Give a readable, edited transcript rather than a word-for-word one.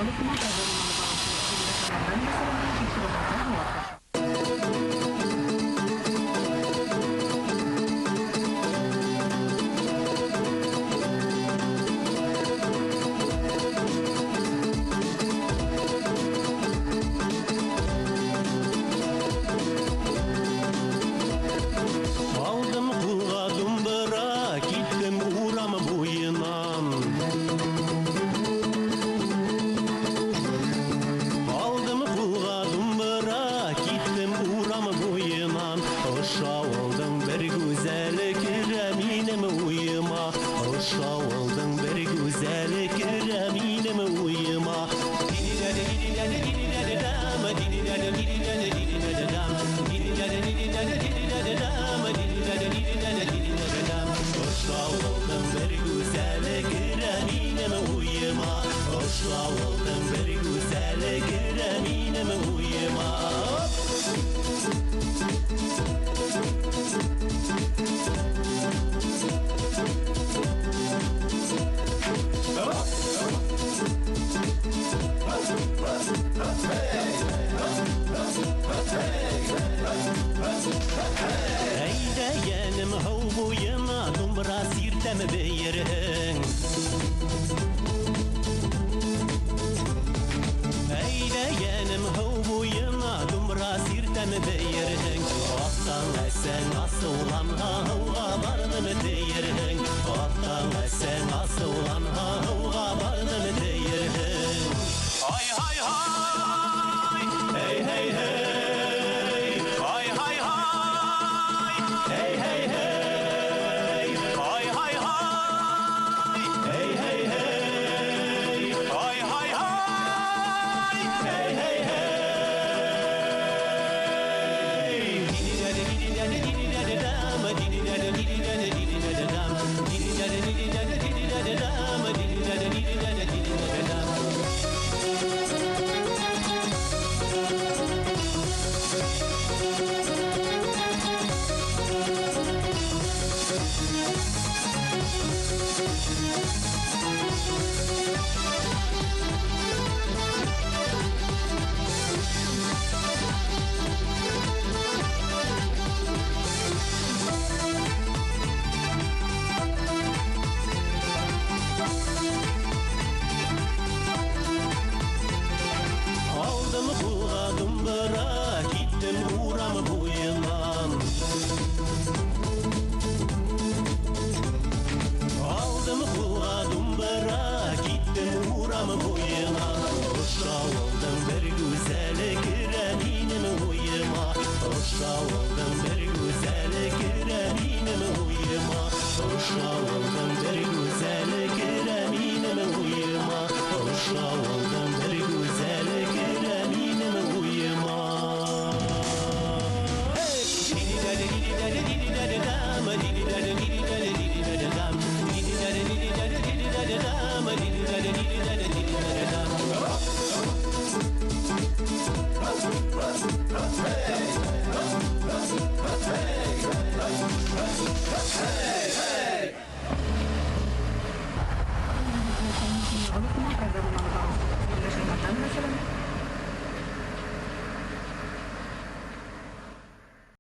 Unutulmaz yazarımın bağımsızlığı. Ben mesela bir kilometre var. Aldım kulağım bırak gittim uğram boyunan. Aldım kulağım bırak gittim uğram boyunan. Aşağı oldum bir güzel kireminim uyuma. Aşağı oldum bir güzel kireminim uyuma. Aşağı oldum bir güzel kireminim uyuma. Aşağı oldum bir güzel kireminim uyuma. Eyde yenim hav boyuna dumbra sirtem beyirin. Eyde yenim hav boyuna dumbra sirtem beyirin. Attan sen asılan havga bardım deyirin. Attan sen asılan havga bardım deyirin. Hay hay hay, hey hey hey, hay hay hay, hey hey hey, hay hay hay, hey hey hey, hay hay hay, hey hey hey. Aldım kulağım bırak gittim uğram boyundan. Aldım kulağım bırak gittim uğram boyundan. Aşağı oldum bir güzel kireminim uyuma. Aşağı oldum bir güzel kireminim uyuma. Aşağı